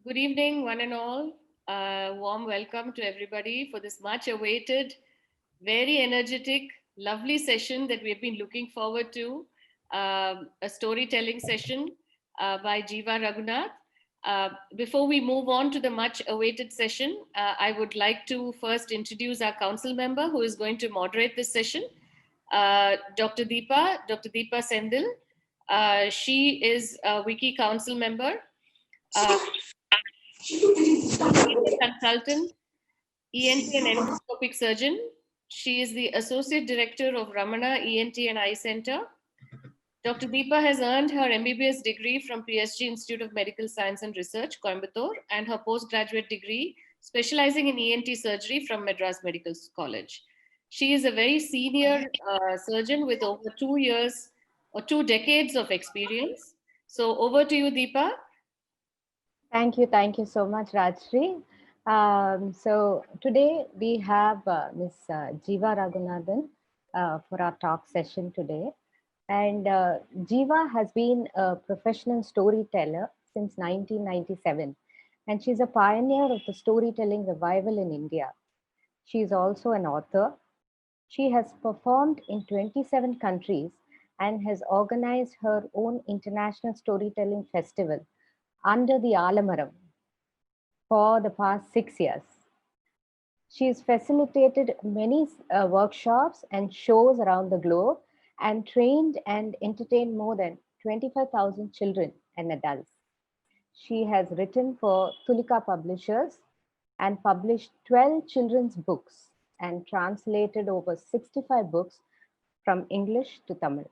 Good evening, one and all. Warm welcome to everybody for this much awaited, very energetic, lovely session that we've been looking forward to. A storytelling session by Jiva Raghunath. Before we move on to the much awaited session, I would like to first introduce our council member who is going to moderate this session, Dr. Deepa Sendil. She is a Wiki Council member. Uh, Senior consultant, ENT and endoscopic surgeon. She is the associate director of Ramana ENT and Eye Center. Dr. Deepa has earned her MBBS degree from PSG Institute of Medical Science and Research, Coimbatore, and her postgraduate degree specializing in ENT surgery from Madras Medical College. She is a very senior surgeon with over 2 years or 2 decades of experience. So over to you, Deepa. Thank you so much, Rajshri. So today we have Ms. Jiva Raghunathan for our talk session today. And Jiva has been a professional storyteller since 1997. And she's a pioneer of the storytelling revival in India. She is also an author. She has performed in 27 countries and has organized her own international storytelling festival under the Alamaram for the past 6 years. She has facilitated many workshops and shows around the globe and trained and entertained more than 25,000 children and adults. She has written for Tulika Publishers and published 12 children's books and translated over 65 books from English to Tamil.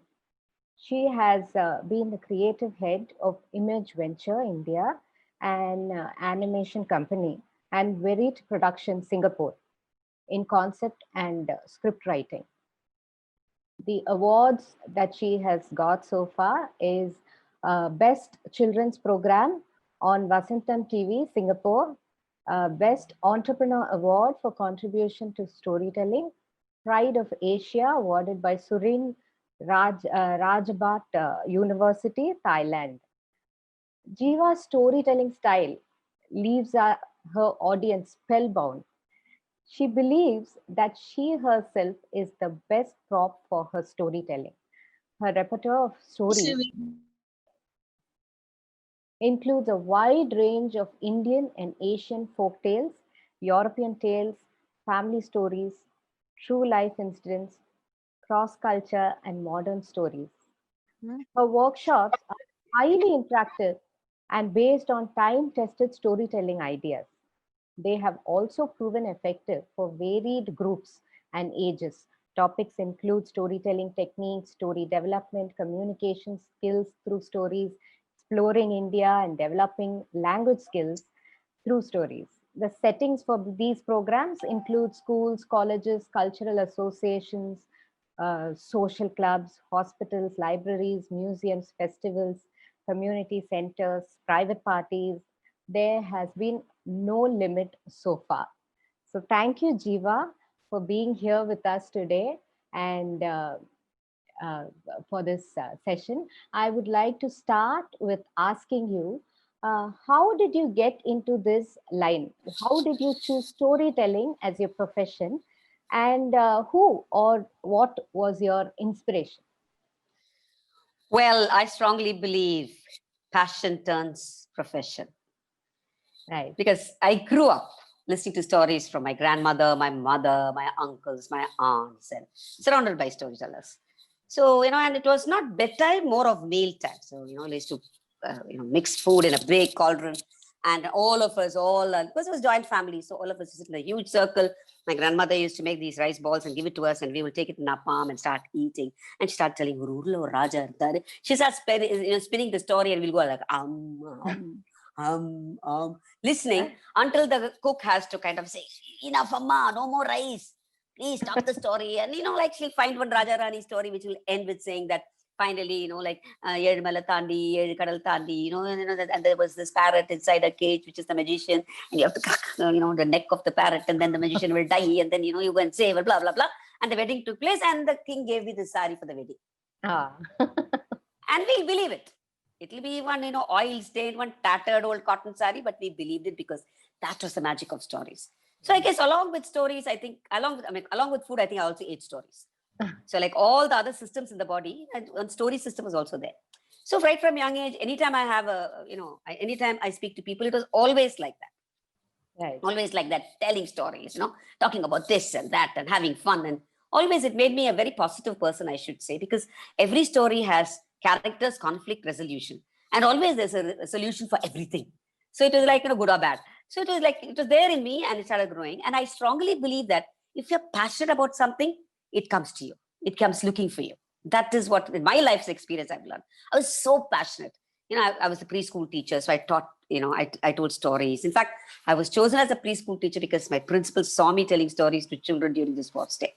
She has been the creative head of Image Venture India, an animation company, and Verit Production Singapore in concept and script writing. The awards that she has got so far is Best Children's Program on Vasantham TV Singapore, Best Entrepreneur Award for contribution to storytelling, Pride of Asia awarded by Surin Rajabhat University, Thailand. Jiva's storytelling style leaves her audience spellbound. She believes that she herself is the best prop for her storytelling. Her repertoire of stories includes a wide range of Indian and Asian folk tales, European tales, family stories, true life incidents, cross culture, and modern stories. Her workshops are highly interactive and based on time tested storytelling ideas. They have also proven effective for varied groups and ages. Topics include storytelling techniques, story development, communication skills through stories, exploring India, and developing language skills through stories. The settings for these programs include schools, colleges, cultural associations, social clubs, hospitals, libraries, museums, festivals, community centers, private parties. There has been no limit so far. So thank you, Jiva, for being here with us today and uh, for this session. I would like to start with asking you, how did you get into this line? How did you choose storytelling as your profession? And who or what was your inspiration? Well, I strongly believe passion turns profession. Right. Because I grew up listening to stories from my grandmother, my mother, my uncles, my aunts, and surrounded by storytellers. So, and it was not bedtime, more of meal time. So, I used to, mix food in a big cauldron. And all of us, because it was joint family, so all of us sit in a huge circle. My grandmother used to make these rice balls and give it to us, and we will take it in our palm and start eating. And she started telling Urula or Raja. She starts spinning the story, and we'll go like listening until the cook has to kind of say, enough, Amma, no more rice. Please stop the story. And, she'll find one Raja Rani story, which will end with saying that finally, Yed Mala Tandi, Yed Kadal Tandi, and there was this parrot inside a cage, which is the magician, and you have to, the neck of the parrot, and then the magician will die, and then, you go and save her, blah, blah, blah. And the wedding took place, and the king gave me the sari for the wedding. Ah. And we'll believe it. It'll be one, oil stained, one tattered old cotton sari, but we believed it because that was the magic of stories. So I guess along with stories, I think along with food, I think I also ate stories. So like all the other systems in the body, and one story system was also there. So right from young age, anytime I have anytime I speak to people, it was always like that. Right. Always like that, telling stories, talking about this and that and having fun. And always it made me a very positive person, I should say, because every story has characters, conflict, resolution. And always there's a solution for everything. So it was like, good or bad. So it was there in me and it started growing. And I strongly believe that if you're passionate about something, it comes to you. It comes looking for you. That is what, in my life's experience, I've learned. I was so passionate. I was a preschool teacher, so I taught, I told stories. In fact, I was chosen as a preschool teacher because my principal saw me telling stories to children during the sports day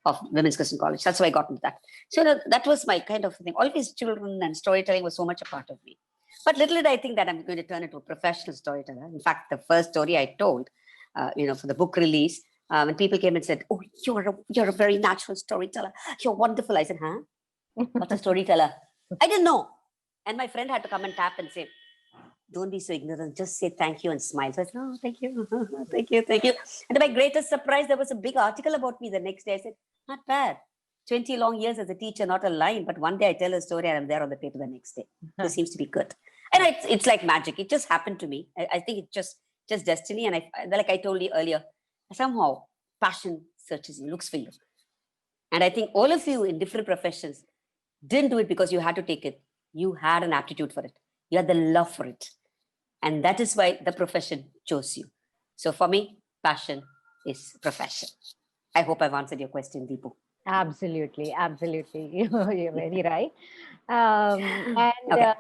of Women's Christian College. That's why I got into that. So that was my kind of thing. Always children and storytelling was so much a part of me. But little did I think that I'm going to turn into a professional storyteller. In fact, the first story I told, for the book release, when people came and said, "Oh, you're a very natural storyteller. You're wonderful." I said, "Huh? What's a storyteller?" I didn't know. And my friend had to come and tap and say, "Don't be so ignorant. Just say thank you and smile." So I said, "Oh, thank you. Thank you. Thank you." And to my greatest surprise, there was a big article about me the next day. I said, "Not bad. 20 long years as a teacher, not a line. But one day I tell a story and I'm there on the paper the next day. This seems to be good." And it's like magic. It just happened to me. I think it's just destiny. And like I told you earlier, somehow passion searches you, looks for you. And I think all of you in different professions didn't do it because you had to take it. You had an aptitude for it. You had the love for it. And that is why the profession chose you. So for me, passion is profession. I hope I've answered your question, Deepu. Absolutely. You're very right. And Okay.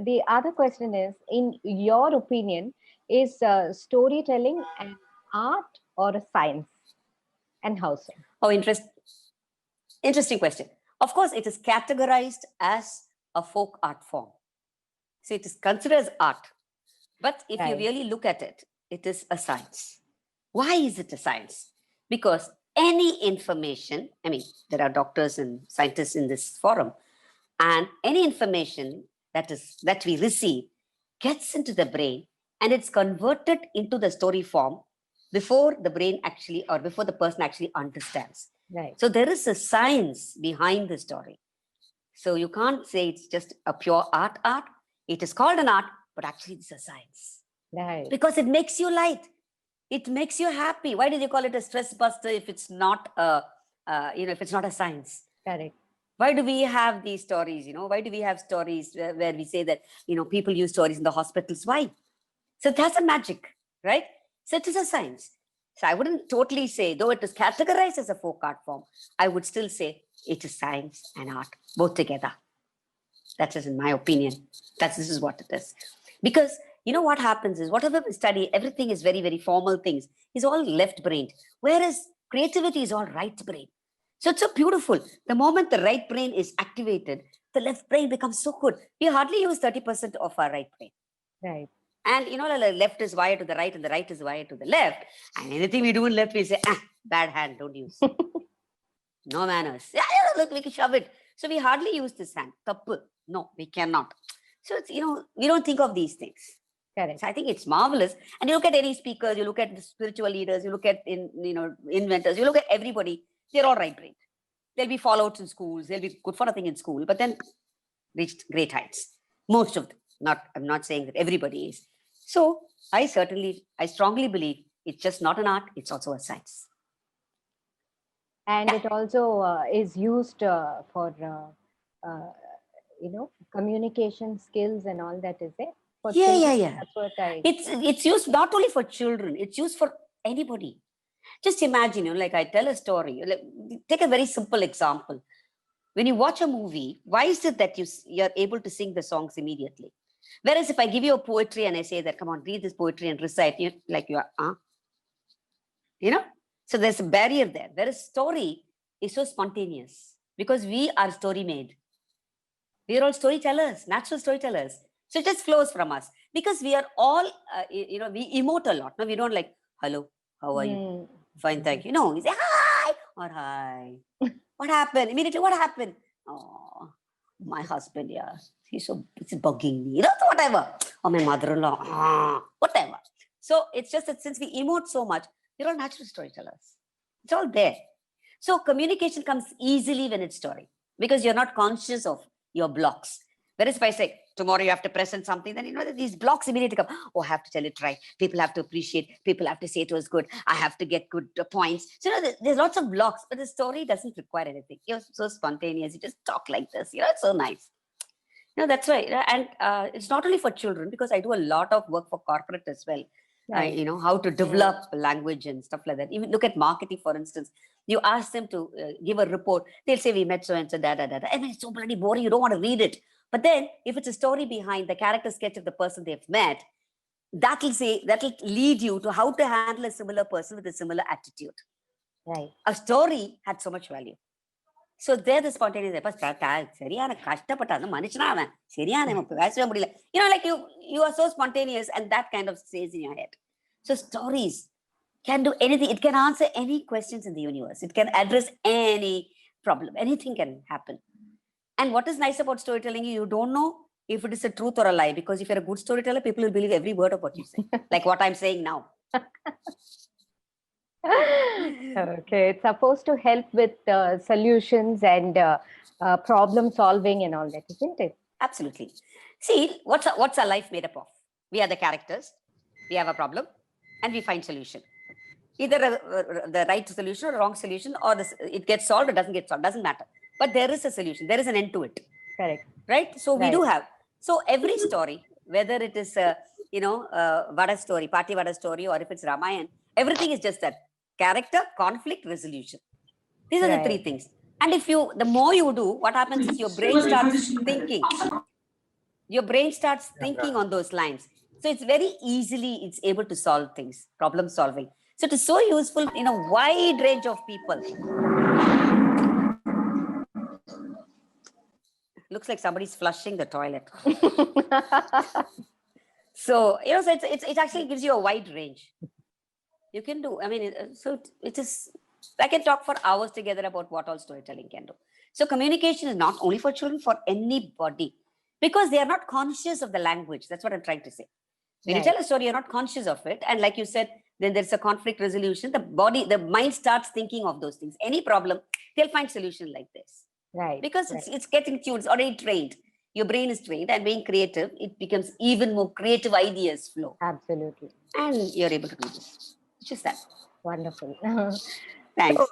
the other question is, in your opinion, is storytelling an art or a science, and how so? Oh, interesting question. Of course, it is categorized as a folk art form. So it is considered as art. But if you Right. really look at it, it is a science. Why is it a science? Because any information, there are doctors and scientists in this forum, and any information that we receive gets into the brain and it's converted into the story form before the brain actually, or before the person actually understands. Right. So there is a science behind the story. So you can't say it's just a pure art. It is called an art, but actually it's a science. Right. Because it makes you light. It makes you happy. Why did you call it a stress buster if it's not if it's not a science? Correct. Why do we have these stories? Why do we have stories where we say that, people use stories in the hospitals? Why? So that's a magic, right? So it is a science. So I wouldn't totally say, though it is categorized as a folk art form, I would still say it is science and art, both together. That is in my opinion. This is what it is. Because what happens is, whatever we study, everything is very, very formal things, is all left-brained. Whereas creativity is all right-brained. So it's so beautiful. The moment the right brain is activated, the left brain becomes so good. We hardly use 30% of our right brain. Right. And the left is wired to the right and the right is wired to the left. And anything we do in left, we say, bad hand, don't use. No manners. Yeah, look, we can shove it. So we hardly use this hand. Tappu. No, we cannot. So it's, we don't think of these things. Correct. So I think it's marvelous. And you look at any speakers, you look at the spiritual leaders, you look at inventors, you look at everybody, they're all right brained. There'll be fallouts in schools, they'll be good for nothing in school, but then reached great heights. Most of them. I'm not saying that everybody is. So I strongly believe it's just not an art, it's also a science. And it also is used for communication skills and all that, is it? For children? Yeah. That's what It's used not only for children, it's used for anybody. Just imagine, like I tell a story. Take a very simple example. When you watch a movie, why is it that you're able to sing the songs immediately? Whereas if I give you a poetry and I say that, come on, read this poetry and recite, So there's a barrier there. Whereas story is so spontaneous because we are story made. We are all storytellers, natural storytellers. So it just flows from us because we are all, we emote a lot. No, we don't like, hello, how are you? Fine, thank you. No, we say hi or hi. What happened? Immediately, what happened? Oh, My husband, yeah, he's bugging me, whatever. Or my mother-in-law, whatever. So it's just that since we emote so much, we're all natural storytellers. It's all there. So communication comes easily when it's story because you're not conscious of your blocks. Whereas if I say, tomorrow you have to present something, then these blocks immediately come. Oh, I have to tell it right. People have to appreciate. People have to say it was good. I have to get good points. So there's lots of blocks, but the story doesn't require anything. You're so spontaneous. You just talk like this. It's so nice. That's why. And it's not only for children, because I do a lot of work for corporate as well. Right. How to develop language and stuff like that. Even look at marketing, for instance. You ask them to give a report. They'll say, we met so-and-so, da-da-da. I mean, it's so bloody boring. You don't want to read it. But then if it's a story behind the character sketch of the person they've met, that'll lead you to how to handle a similar person with a similar attitude. Right. A story had so much value. So there the spontaneous, like you are so spontaneous, and that kind of stays in your head. So stories can do anything. It can answer any questions in the universe. It can address any problem. Anything can happen. And what is nice about storytelling, you don't know if it is a truth or a lie, because if you're a good storyteller, people will believe every word of what you say, like what I'm saying now. Okay, it's supposed to help with solutions and problem solving and all that, isn't it? Absolutely. See, what's our life made up of? We are the characters. We have a problem, and we find solution. Either the right solution or the wrong solution, or it gets solved or doesn't get solved. Doesn't matter. But there is a solution. There is an end to it. Correct. Right. So we do have. So every story, whether it is Vada story, Party Vada story, or if it's Ramayana, everything is just that: character, conflict, resolution. These are the three things. And the more you do, what happens is your brain starts thinking. Your brain starts thinking on those lines. So it's it's able to solve things, problem solving. So it is so useful in a wide range of people. Looks like somebody's flushing the toilet. So, so it actually gives you a wide range. You can do, it is, I can talk for hours together about what all storytelling can do. So communication is not only for children, for anybody, because they are not conscious of the language. That's what I'm trying to say. When you tell a story, you're not conscious of it. And like you said, then there's a conflict resolution. The mind starts thinking of those things. Any problem, they'll find solution like this. Right. Because it's getting tuned, it's already trained. Your brain is trained, and being creative, it becomes even more creative ideas flow. Absolutely. And you're able to do this. It's just that. Wonderful. Thanks. So,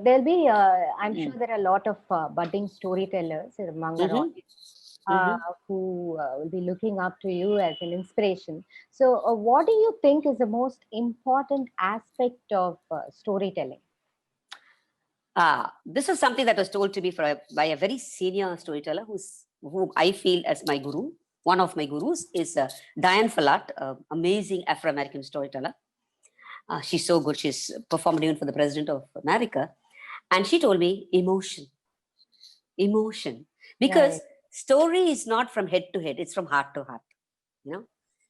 there'll be, I'm sure there are a lot of budding storytellers among our audience who will be looking up to you as an inspiration. So what do you think is the most important aspect of storytelling? This was something that was told to me by a very senior storyteller whom I feel as my guru. One of my gurus is Diane Falat, amazing Afro-American storyteller. She's so good. She's performed even for the President of America. And she told me emotion. Because story is not from head to head. It's from heart to heart.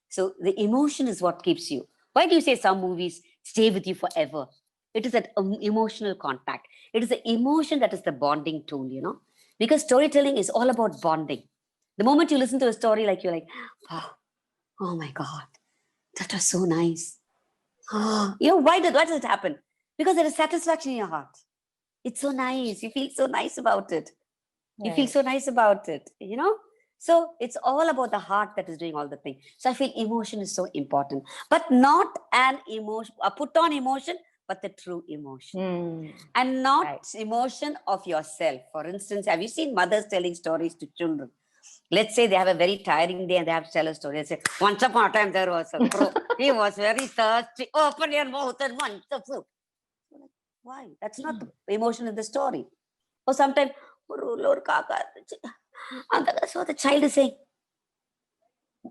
So the emotion is what keeps you. Why do you say some movies stay with you forever? It is that emotional contact. It is the emotion that is the bonding tool, because storytelling is all about bonding. The moment you listen to a story, like you're like, oh my God, that was so nice. Why does it happen? Because there is satisfaction in your heart. It's so nice. You feel so nice about it. You feel so nice about it, So it's all about the heart that is doing all the thing. So I feel emotion is so important, but not an emotion, a put on emotion, but the true emotion. And not emotion of yourself. For instance, have you seen mothers telling stories to children? Let's say they have a very tiring day and they have to tell a story. They say, once upon a time there was a crow. He was very thirsty. Open your mouth and want the food. Why? That's not the emotion in the story. Or sometimes, so the child is saying,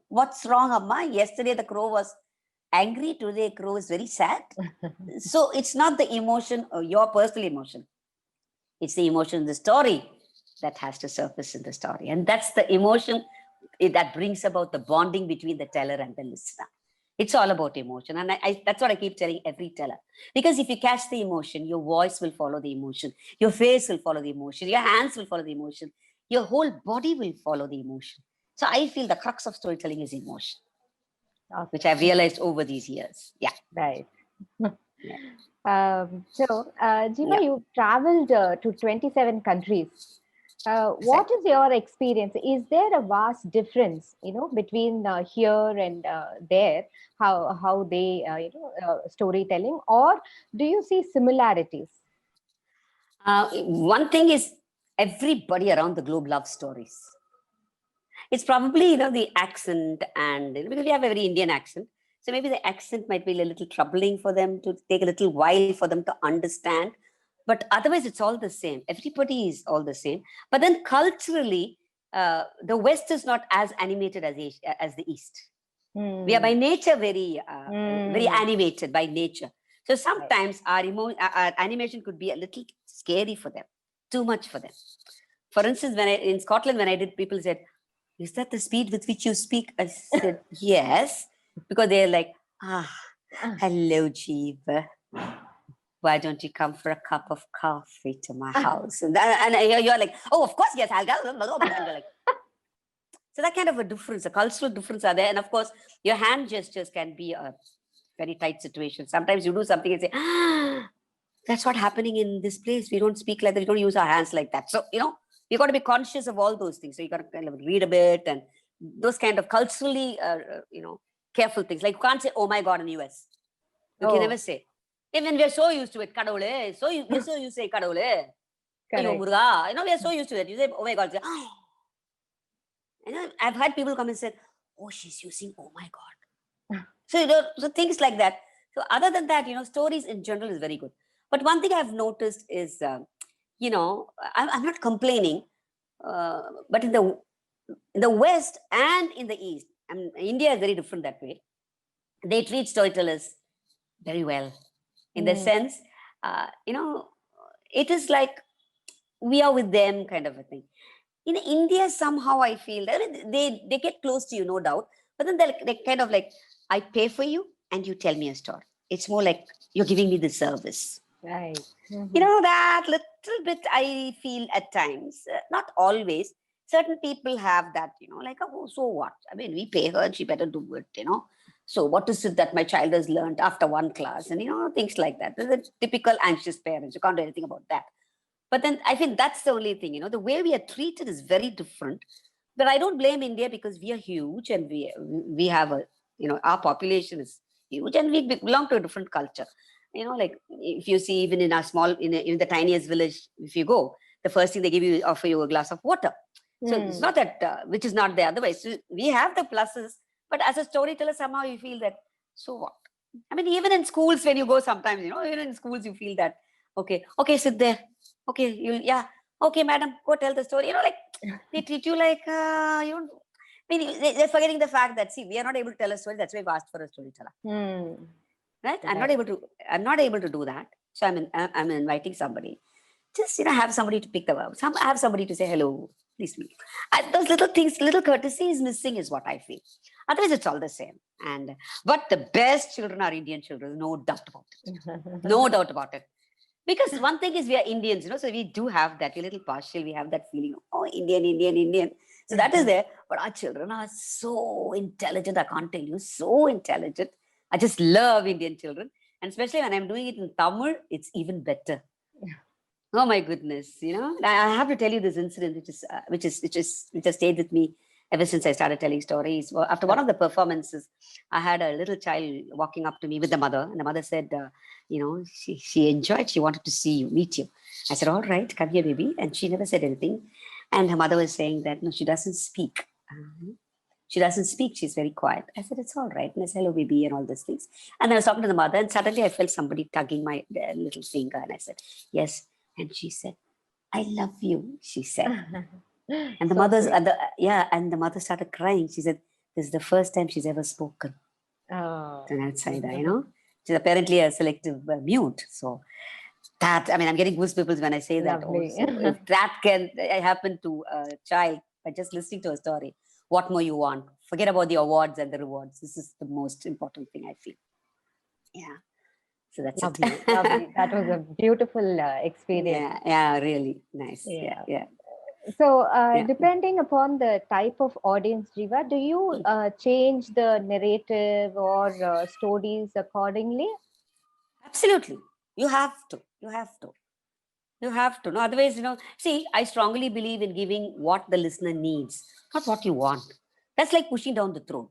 what's wrong, Amma? Yesterday the crow was angry, today crow is very sad. So it's not the emotion or your personal emotion. It's the emotion in the story that has to surface in the story. And that's the emotion that brings about the bonding between the teller and the listener. It's all about emotion. And that's what I keep telling every teller. Because if you catch the emotion, your voice will follow the emotion. Your face will follow the emotion. Your hands will follow the emotion. your whole body will follow the emotion. So I feel the crux of storytelling is emotion, which I've realized over these years. Yeah. Right. Yeah. Jiva, Yeah. you traveled to 27 countries. What is your experience? Is there a vast difference, between here and there? How they, storytelling, or do you see similarities? One thing is, everybody around the globe loves stories. It's probably, the accent, and because we have a very Indian accent, so maybe the accent might be a little troubling for them, to take a little while for them to understand. But otherwise, it's all the same. Everybody is all the same. But then culturally, the West is not as animated as the East. We are by nature very animated by nature. So sometimes our animation could be a little scary for them, too much for them. For instance, in Scotland, when I did, people said, "Is that the speed with which you speak?" I said, "Yes," because they're like, "Hello, Jeeva. Why don't you come for a cup of coffee to my house?" And you're like, "Oh, of course, yes, I'll go." And you're like, so that kind of a difference, a cultural difference are there. And of course, your hand gestures can be a very tight situation. Sometimes you do something and say, "That's what happening in this place. We don't speak like that. We don't use our hands like that." So, you got to be conscious of all those things. So you got to kind of read a bit, and those kind of culturally, careful things. Like you can't say, "Oh my God," in the US. You can never say. Even we're so used to it, kadavule. We're so used to say kadavule. Ayyo, Muruga. We are so used to it. You say, "Oh my God." Say, I've had people come and say, "Oh, she's using 'oh my God.'" So things like that. So other than that, stories in general is very good. But one thing I've noticed is, I'm not complaining, but in the West and in the East, India is very different that way. They treat storytellers very well, in the sense, it is like we are with them, kind of a thing. In India, somehow I feel they get close to you, no doubt, but then they're kind of like, "I pay for you and you tell me a story." It's more like you're giving me the service. Right. That little bit I feel at times, not always. Certain people have that, like, "Oh, so what? I mean, we pay her and she better do it, So what is it that my child has learned after one class?" And, things like that. They're the typical anxious parents. You can't do anything about that. But then I think that's the only thing, the way we are treated is very different. But I don't blame India, because we are huge, and we have our population is huge, and we belong to a different culture. Like if you see, even in our small, in the tiniest village, if you go, the first thing they offer you a glass of water. So it's not that, which is not there otherwise. So we have the pluses, but as a storyteller, somehow you feel that, so what? I mean, even in schools, when you go sometimes, even in schools, you feel that, okay, sit there. Okay, okay, madam, go tell the story. Like they treat you like, you don't, I mean, they're forgetting the fact that, see, we are not able to tell a story. That's why we've asked for a storyteller. Right? I'm not able to do that. So I'm inviting somebody. Just, have somebody to pick them up. Have somebody to say hello, please meet. Those little things, little courtesy is missing, is what I feel. Otherwise, it's all the same. But the best children are Indian children, no doubt about it. No doubt about it. Because one thing is, we are Indians, so we do have that, we're a little partial, we have that feeling of, oh, Indian. So that is there. But our children are so intelligent, I can't tell you, so intelligent. I just love Indian children. And especially when I'm doing it in Tamil, it's even better. Oh my goodness, I have to tell you this incident, which has stayed with me ever since I started telling stories. Well, after one of the performances, I had a little child walking up to me with the mother, and the mother said, she enjoyed, she wanted to see you, meet you. I said, "All right, come here, baby." And she never said anything. And her mother was saying that, no, she doesn't speak. She doesn't speak. She's very quiet. I said, "It's all right." And I said, "Hello, baby," and all these things. And I was talking to the mother, and suddenly I felt somebody tugging my little finger. And I said, "Yes." And she said, "I love you," she said. And the the mother started crying. She said, "This is the first time she's ever spoken to an outsider, She's apparently a selective mute. So that, I'm getting goosebumps when I say that. Also, if that can happen to a child by just listening to a story, what more you want? Forget about the awards and the rewards. This is the most important thing, I feel. Yeah. So that's lovely, it. lovely. That was a beautiful experience. Yeah, really nice. Yeah. So, Yeah. depending upon the type of audience, Jiva, do you change the narrative or stories accordingly? Absolutely. You have to. You have to. You have to. No, otherwise, see, I strongly believe in giving what the listener needs, not what you want. That's like pushing down the throat.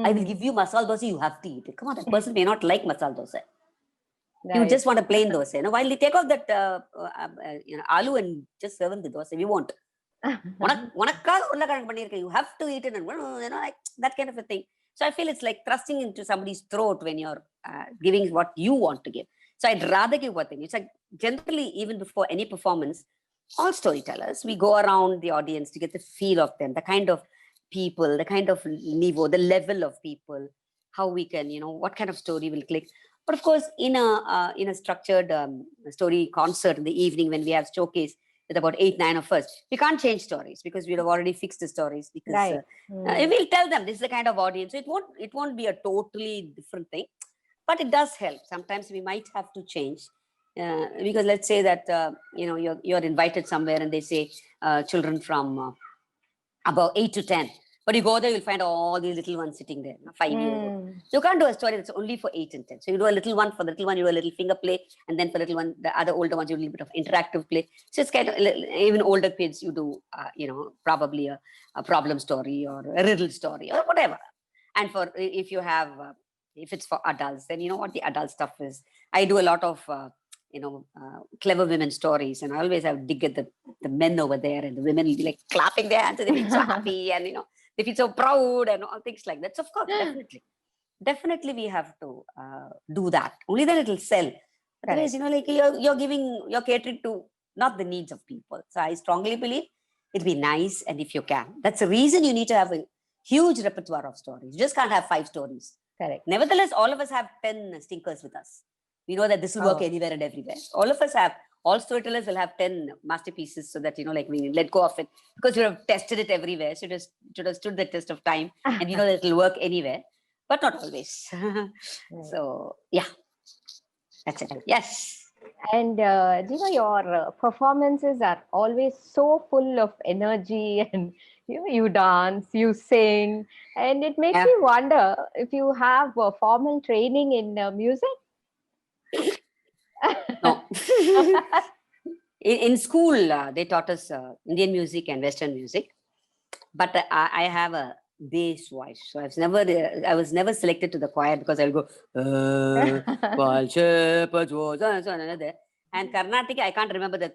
I will Mhm. give you masala dosa, you have to eat it. Come on, that person may not like masala dosa. You Right. just want a plain dosa. While you take off that aloo and just serve him the dosa, we won't. உனக்காக உருளைக்கிழங்கு பண்ணியிருக்கேன், you have to eat it, and like that kind of a thing. So I feel it's like thrusting into somebody's throat when you're giving what you want to give. So I'd rather give what they need. It's like generally, even before any performance, all storytellers, we go around the audience to get the feel of them, the kind of people, the kind of niveau, the level of people, how we can, what kind of story will click. But of course, in a structured story concert in the evening when we have showcase with about 8-9 of us, we can't change stories because we'd have already fixed the stories, because Right. we'll tell them this is the kind of audience. So it won't be a totally different thing, but it does help. Sometimes we might have to change, because let's say that you're invited somewhere and they say children from about 8 to 10, but you go there, you'll find all these little ones sitting there, 5 years old. Mm. You can't do a story that's only for 8 and 10. So you do a little one for the little one, you do a little finger play, and then for little one, the other older ones, you do a little bit of interactive play. So it's kind of even older kids, you do probably a problem story or a riddle story or whatever. And for if you have if it's for adults, then you know what the adult stuff is. I do a lot of clever women stories, and I always have dig at the men over there, and the women will be like clapping their hands and they feel so happy, and they feel so proud and all things like that. So of course, definitely we have to do that. Only then it'll sell. Otherwise, like you're catering to not the needs of people. So I strongly believe it'd be nice, and if you can, that's the reason you need to have a huge repertoire of stories. You just can't have 5 stories. Correct. Nevertheless, all of us have 10 stinkers with us. We know that this will work anywhere and everywhere. All of us have, all storytellers will have 10 masterpieces, so that, like we let go of it because we have tested it everywhere. So it should have stood the test of time, and that it will work anywhere, but not always. So, yeah, that's it. Yes. And Jiva, your performances are always so full of energy, and you dance, you sing, and it makes me wonder if you have formal training in music. No. In school, they taught us Indian music and Western music, but I have a bass voice, so I was never selected to the choir because I'll go and Carnatic. I can't remember the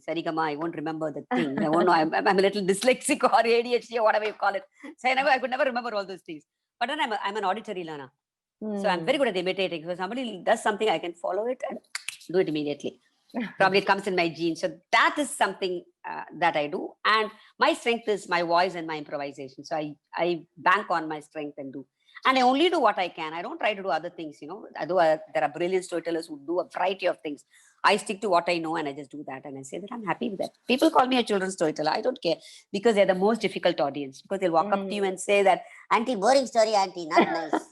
Sarigama. I won't remember the thing. I won't know. I'm a little dyslexic or ADHD or whatever you call it. So I could never remember all those things. But then I'm an auditory learner, so I'm very good at imitating. So somebody does something, I can follow it and do it immediately. Probably it comes in my genes. So that is something that I do. And my strength is my voice and my improvisation. So I bank on my strength and do. And I only do what I can. I don't try to do other things, there are brilliant storytellers who do a variety of things. I stick to what I know and I just do that. And I say that I'm happy with that. People call me a children's storyteller. I don't care, because they're the most difficult audience, because they'll walk up to you and say that, "Auntie, boring story, Auntie, not nice."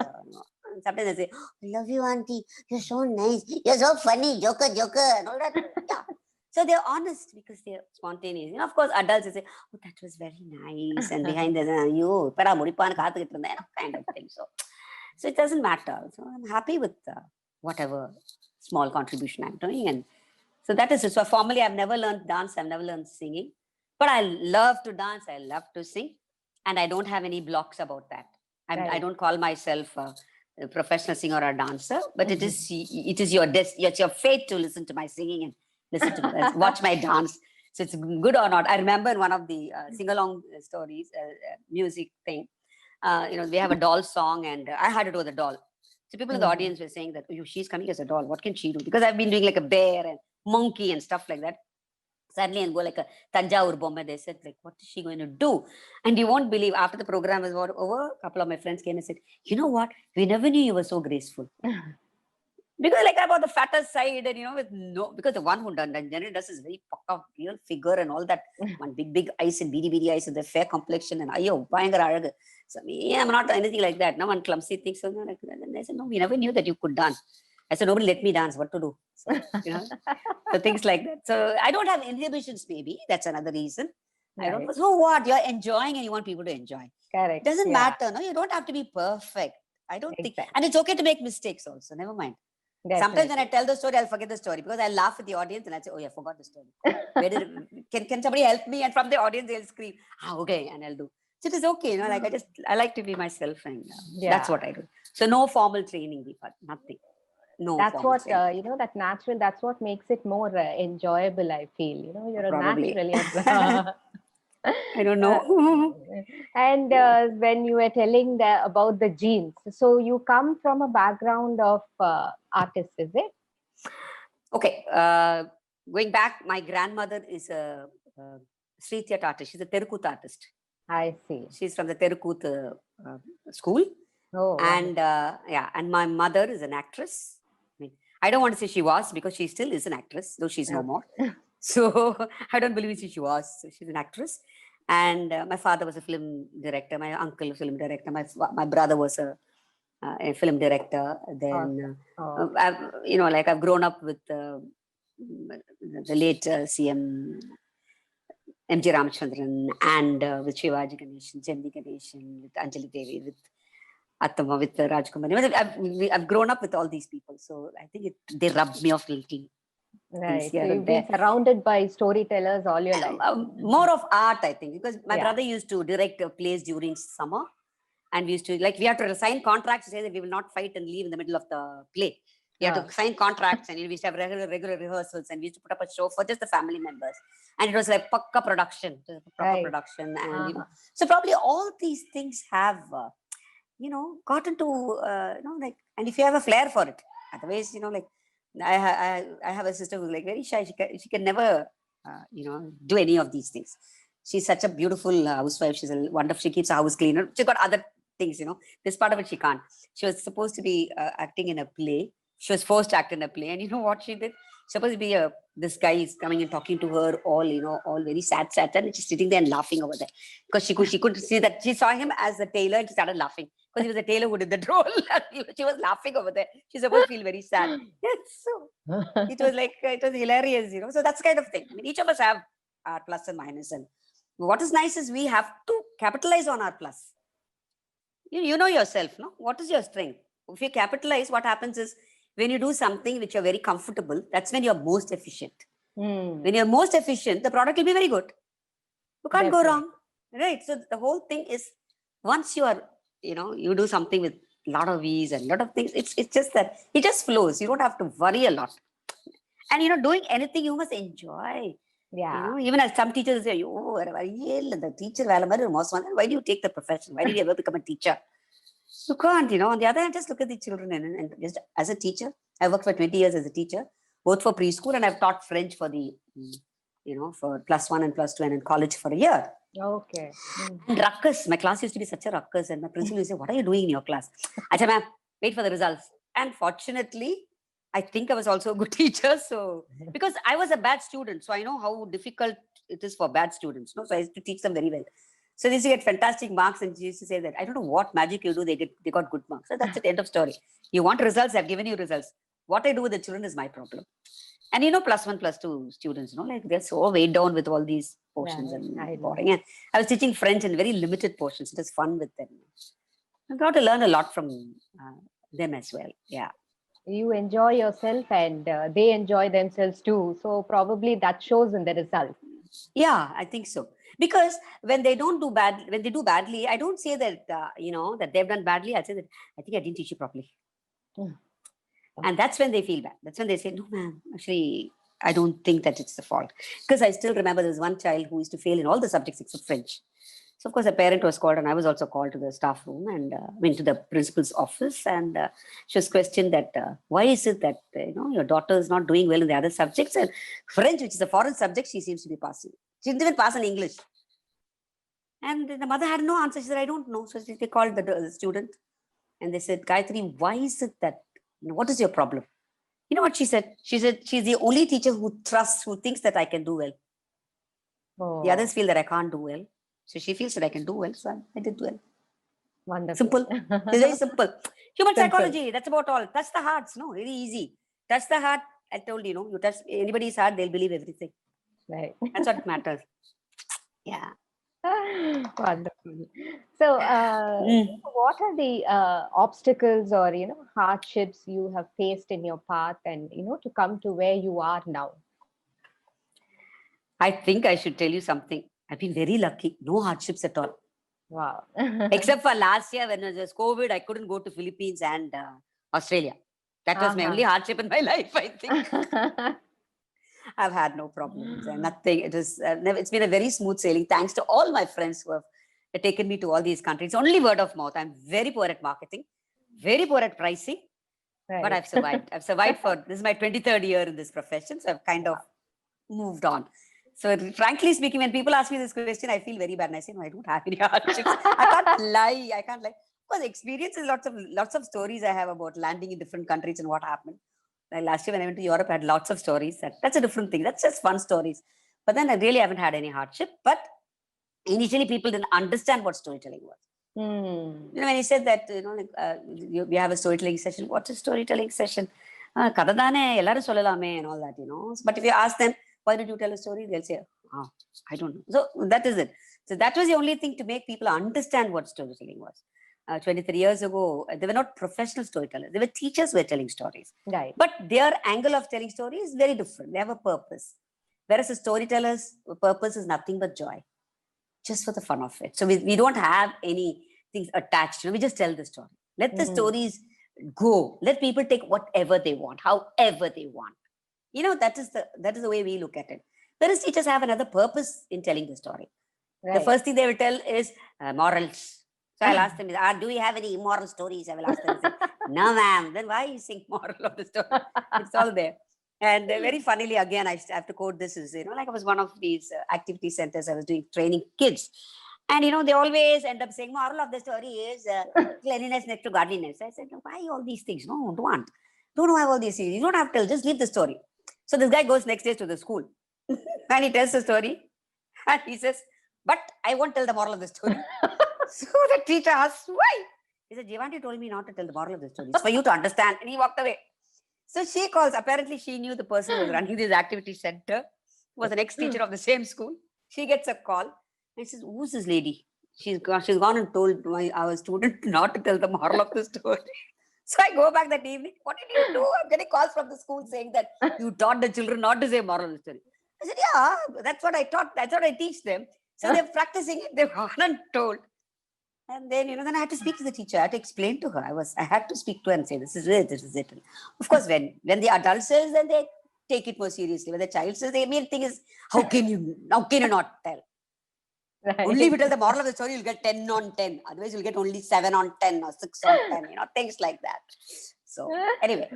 And sometimes they say, "I love you, Auntie. You're so nice. You're so funny. Joker, and all that." Yeah. So they're honest because they're spontaneous. Of course, adults will say, "Oh, that was very nice." And behind the you, kind of thing. So it doesn't matter. So I'm happy with whatever small contribution I'm doing. And so that is it. So formally, I've never learned dance. I've never learned singing. But I love to dance. I love to sing. And I don't have any blocks about that. I don't call myself a professional singer or a dancer, but it is it's your fate to listen to my singing and listen to watch my dance. So it's good or not. I remember in one of the sing-along stories, music thing, we have a doll song, and I had to do the doll. So people in the audience were saying that, "Oh, she's coming as a doll. What can she do?" Because I've been doing like a bear and monkey and stuff like that. Suddenly, and go like a Tanjavur Bomba. They said, like, "What is she going to do?" And you won't believe, after the program was over, a couple of my friends came and said, "You know what? We never knew you were so graceful." Because like about the fatter side, and because the one who generally does is very pucka, real figure and all that, one big eyes and beady eyes and the fair complexion and bayangara. So me, I'm not anything like that. No one clumsy thinks so. Like that. And I said, "No, we never knew that you could dance." I said, "Nobody let me dance. What to do?" So, so things like that. So I don't have inhibitions. Maybe that's another reason. I don't. Right. So what? You're enjoying and you want people to enjoy. Correct. Doesn't Yeah, matter. No, you don't have to be perfect. I don't think, exactly. and it's okay to make mistakes also. Never mind. Sometimes when I Definitely. tell the story, I'll forget the story because I laugh at the audience and I say, "Oh, yeah, I forgot the story. Where did can somebody help me?" And from the audience, they'll scream, "Ah, okay," and I'll do. So it is okay, like I like to be myself, and that's Yeah. what I do. So no formal training, Deepa, nothing. No That's formal what, training, that natural, that's what makes it more enjoyable, I feel. You're a probably. naturally. I don't Uh, know. and when you were telling about the genes, so you come from a background of artists, is it? Okay, going back, my grandmother is a street theatre artist. She's a Terukut artist. I see. She's from the Terukut school. Oh, And yeah, and my mother is an actress. I don't want to say she was because she still is an actress, though she's no more. wonderful. So I don't believe she was. She's an actress. And my father was a film director. My uncle, a film director. My brother was a film director. Then, Awesome. Oh, I've grown up with the late CM M.G. Ramachandran and with Shivaji Ganeshan, Jemni Ganeshan, with Anjali Devi, with Attama, with Rajkumari. I've grown up with all these people, so I think they rubbed me off little things right. here So and you've been there. surrounded by storytellers all your life. More of art, I think, because my Yeah. brother used to direct plays during summer, and we used to we have to sign contracts to say that we will not fight and leave in the middle of the play. We have to sign contracts, and we used to have regular rehearsals, and we used to put up a show for just the family members, and it was like pakka production, proper Right. production, and so probably all these things have gotten to and if you have a flair for it, otherwise I have a sister who's like very shy. She can never do any of these things. She's such a beautiful housewife. She's a wonderful. She keeps a house cleaner. She got other things. This part of it she can't. She was supposed to be acting in a play. She was forced to act in a play, and you know what she did? Supposed to be this guy is coming and talking to her, all very sad, and she's sitting there and laughing over there because she could see that she saw him as a tailor and she started laughing because he was a tailor who did the role. She was laughing over there. She's supposed to feel very sad. So it was hilarious, So that's the kind of thing. I mean, each of us have our plus and minus, and what is nice is we have to capitalize on our plus. You know yourself, no? What is your strength? If you capitalize, what happens is when you do something which you're very comfortable, that's when you're most efficient. When you're most efficient, the product will be very good. You can't go wrong, right? So the whole thing is once you are, you do something with a lot of ease and a lot of things, it's just that it just flows. You don't have to worry a lot. And doing anything you must enjoy. Yeah. Even as some teachers say, the teacher, why do you take the profession? Why did you ever become a teacher? You can't, On the other hand, just look at the children and just as a teacher, I worked for 20 years as a teacher, both for preschool and I've taught French for the, for +1 and +2 and in college for a year. Okay. And ruckus, my class used to be such a ruckus, and my principal used to say, "What are you doing in your class?" I said, "Ma'am, wait for the results." And fortunately, I think I was also a good teacher. So, because I was a bad student, so I know how difficult it is for bad students. So I used to teach them very well. So they used to get fantastic marks, and she used to say that I don't know what magic you do. They got good marks. So that's it. End of story. You want results? I've given you results. What I do with the children is my problem. And +1, +2 students, they're so weighed down with all these portions and boring. And I was teaching French in very limited portions. It was fun with them. I got to learn a lot from them as well. Yeah. You enjoy yourself and they enjoy themselves too. So probably that shows in the result. Yeah, I think so. Because when they do badly, I don't say that, that they've done badly. I say that I think I didn't teach you properly. And that's when they feel bad. That's when they say, "No, ma'am, actually, I don't think that it's the fault." Because I still remember there was one child who used to fail in all the subjects except French. So, of course, a parent was called, and I was also called to the staff room and went to the principal's office. And she was questioned that, why is it that, your daughter is not doing well in the other subjects? And French, which is a foreign subject, she seems to be passing. She didn't even pass in English. And the mother had no answer. She said, "I don't know." So they called the student and they said, "Gayatri, why is it that, what is your problem?" You know what she said? She said, "She's the only teacher who thinks that I can do well. Oh, The others feel that I can't do well. So she feels that I can do well. So I did well." wonderful. Simple. It's very simple. Human Simple. psychology, that's about all. Touch the hearts, very easy. Touch the heart. I told you, you touch anybody's heart, they'll believe everything. Right. That's what matters. Yeah. Wonderful. So, what are the obstacles or hardships you have faced in your path, and to come to where you are now? I think I should tell you something. I've been very lucky. No hardships at all. Wow. Except for last year when it was COVID, I couldn't go to Philippines and Australia. That was my only hardship in my life, I think. I've had no problems and nothing. It is it's been a very smooth sailing. Thanks to all my friends who have taken me to all these countries. Only word of mouth. I'm very poor at marketing, very poor at pricing, but Right. I've survived. I've survived for this is my 23rd year in this profession, so I've kind of moved on. So frankly speaking, when people ask me this question, I feel very bad. And I say, no, I don't have any hardships. I can't lie. I can't lie. Because experiences, lots of stories I have about landing in different countries and what happened. Like last year when I went to Europe, I had lots of stories. That's a different thing. That's just fun stories. But then I really haven't had any hardship. But initially, people didn't understand what storytelling was. When he said that, we have a storytelling session. What is storytelling session? Kadadane, ellaru sollalaame and all that, But if you ask them, why did you tell a story? They'll say, I don't know. So that is it. So that was the only thing to make people understand what storytelling was. 23 years ago, they were not professional storytellers. They were teachers who were telling stories. Right. But their angle of telling stories is very different. They have a purpose. Whereas a storyteller's purpose is nothing but joy, just for the fun of it. So we don't have any things attached. We just tell the story. Let the stories go. Let people take whatever they want, however they want. That is the way we look at it. Whereas teachers have another purpose in telling the story. Right. The first thing they will tell is morals. So I'll ask them, do we have any immoral stories? I will ask them, say, no, ma'am. Then why you think moral of the story? It's all there. And very funnily, again, I have to quote this is, like I was one of these activity centers. I was doing training kids. And, they always end up saying, moral of the story is cleanliness next to godliness. I said, why all these things? No, don't have all these things. You don't have to tell, just leave the story. So this guy goes next day to the school and he tells the story and he says, but I won't tell the moral of the story. So the teacher asks, why? He said, Jivanti told me not to tell the moral of the story. It's for you to understand. And he walked away. So she calls. Apparently, she knew the person who was running this activity center, who was an ex-teacher of the same school. She gets a call and says, who's this lady? She's gone and told our student not to tell the moral of the story. So I go back that evening. What did you do? I'm getting calls from the school saying that you taught the children not to say moral of the story. I said, yeah, that's what I taught. That's what I teach them. So they're practicing it. They've gone and told. And then, then I had to speak to the teacher. I had to explain to her. I had to speak to her and say, this is it. And of course, when the adult says, then they take it more seriously. When the child says, the main thing is, how can you not tell? Right. Only if you tell the moral of the story, you'll get 10 on 10. Otherwise, you'll get only 7 on 10 or 6 on 10, things like that. So anyway,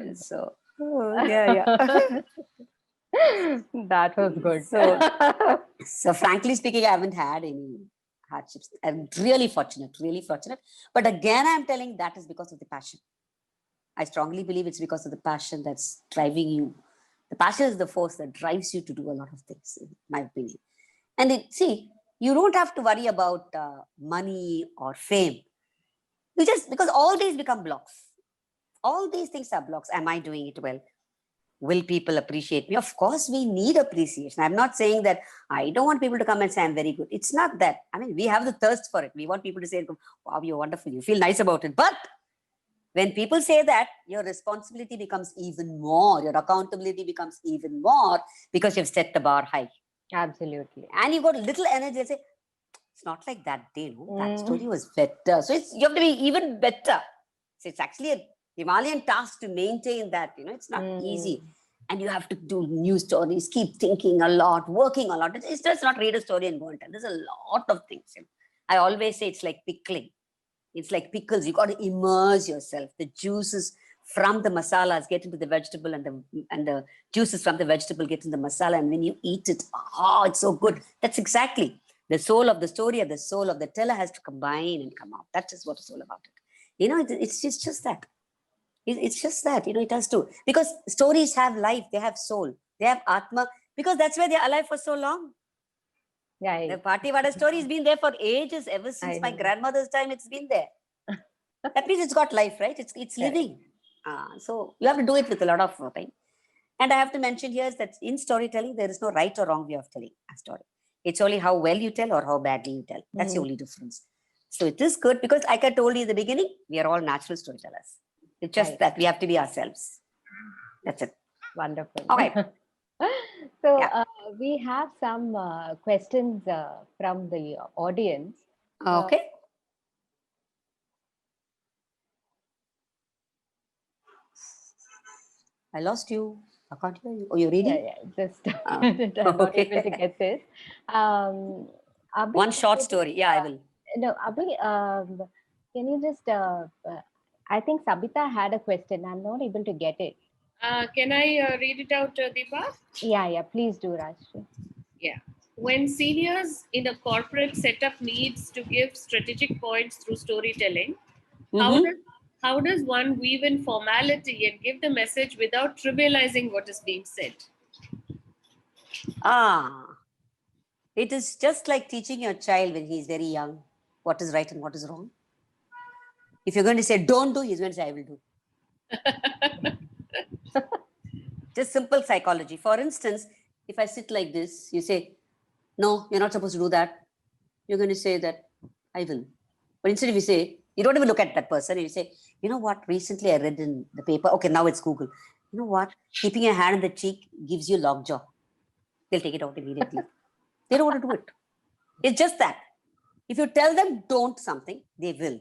yeah. That was good. So frankly speaking, I haven't had any hardships. I'm really fortunate. But again, I'm telling that is because of the passion. I strongly believe it's because of the passion that's driving you. The passion is the force that drives you to do a lot of things, in my opinion. And you don't have to worry about money or fame. Because all these become blocks. All these things are blocks. Am I doing it well? Will people appreciate me? Of course, we need appreciation. I'm not saying that I don't want people to come and say I'm very good. It's not that. I mean, we have the thirst for it. We want people to say, wow, you're wonderful. You feel nice about it. But when people say that, your responsibility becomes even more. Your accountability becomes even more because you've set the bar high. Absolutely. And you got little energy and say, it's not like that day. No? That story was better. So you have to be even better. So it's actually a Himalayan task to maintain that, it's not easy. And you have to do new stories, keep thinking a lot, working a lot. It's just not read a story and go and tell. There's a lot of things. I always say it's like pickling. It's like pickles. You got to immerse yourself. The juices from the masalas get into the vegetable and the juices from the vegetable get into the masala. And when you eat it, it's so good. That's exactly the soul of the story and the soul of the teller has to combine and come out. That is what it's all about. It's just that. It's just that, it has to. Because stories have life, they have soul, they have Atma, because that's why they're alive for so long. Yeah. The Party-Vada story has been there for ages, ever since my grandmother's time, it's been there. That means it's got life, right? It's living. So you have to do it with a lot of time. And I have to mention here is that in storytelling, there is no right or wrong way of telling a story. It's only how well you tell or how badly you tell. That's the only difference. So it is good because, like I told you in the beginning, we are all natural storytellers. It's just that we have to be ourselves. That's it. Wonderful. Okay. So Yeah. we have some questions from the audience. Okay. I lost you. I can't hear you. Oh, you're reading? Yeah, just I'm not able to Okay. get this. Abhi, One short story. Yeah, I will. No, Abhi, can you just? I think Sabita had a question. I'm not able to get it. Can I read it out, Deepa? Yeah, please do, Rajshri. Yeah. When seniors in a corporate setup needs to give strategic points through storytelling, how does one weave in formality and give the message without trivializing what is being said? It is just like teaching your child when he is very young what is right and what is wrong. If you're going to say don't do, he's going to say I will do. Just simple psychology. For instance, if I sit like this, you say, no, you're not supposed to do that. You're going to say that I will. But instead of you say, you don't even look at that person. You say, you know what, recently I read in the paper. Okay, now it's Google. You know what, keeping your hand in the cheek gives you lockjaw. They'll take it out immediately. They don't want to do it. It's just that. If you tell them don't something, they will.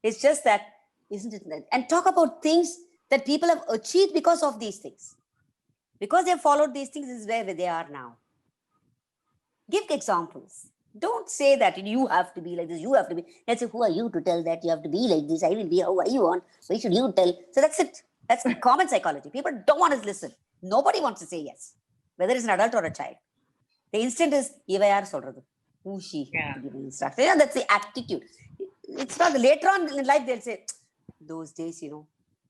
It's just that, isn't it? And talk about things that people have achieved because of these things. Because they've followed these things, this is where they are now. Give examples. Don't say that you have to be like this, you have to be. Let's say, who are you to tell that you have to be like this? I will be, how are you on? Why should you tell? So that's it. That's common psychology. People don't want to listen. Nobody wants to say yes, whether it's an adult or a child. The instant is, iva yaar solradhu. Who she? Yeah. To give an instruction. Yeah, that's the attitude. It's not, later on in life, they'll say, those days,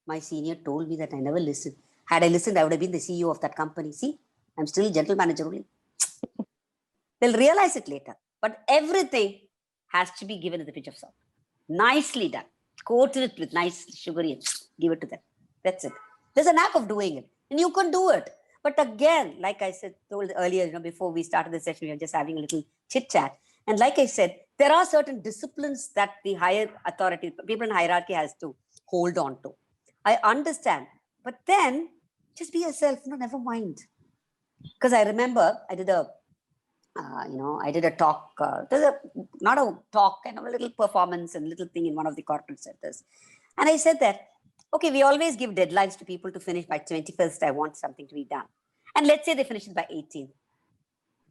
my senior told me that I never listened. Had I listened, I would have been the CEO of that company. See, I'm still general manager only. They'll realize it later. But everything has to be given at the pinch of salt. Nicely done. Coat it with nice sugary and give it to them. That's it. There's a knack of doing it. And you can do it. But again, like I said, told earlier, before we started the session, we were just having a little chit chat. And like I said, there are certain disciplines that the higher authority, people in hierarchy has to hold on to. I understand. But then just be yourself. Never mind. Because I remember I did a talk, not a talk, a little performance and little thing in one of the corporate centers. And I said that, okay, we always give deadlines to people to finish by 21st. I want something to be done. And let's say they finish it by 18th.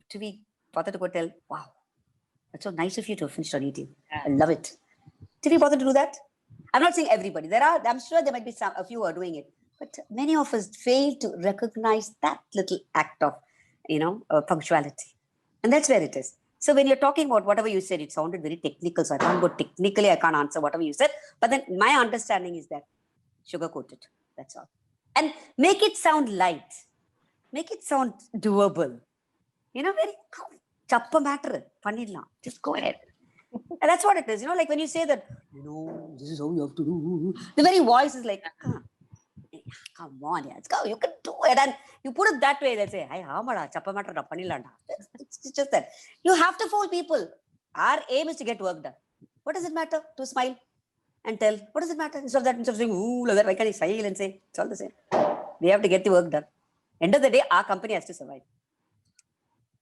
To be bothered to go tell, wow, that's so nice of you to finish on 18th. I love it. To be bothered to do that? I'm not saying everybody. I'm sure there might be a few who are doing it. But many of us fail to recognize that little act of, punctuality. And that's where it is. So when you're talking about whatever you said, it sounded very technical. So I can't go technically, I can't answer whatever you said. But then my understanding is that sugarcoat it. That's all. And make it sound light. Make it sound doable. Very chappa matter. Panidla. Just go ahead. And that's what it is. Like when you say that, this is how you have to do. The very voice is like, come on, yeah, let's go. You can do it. And you put it that way, they'll say, it's just that. You have to fool people. Our aim is to get work done. What does it matter to smile and tell? What does it matter? Instead of saying, ooh, like that, why can't you smile and say, it's all the same. We have to get the work done. End of the day, our company has to survive.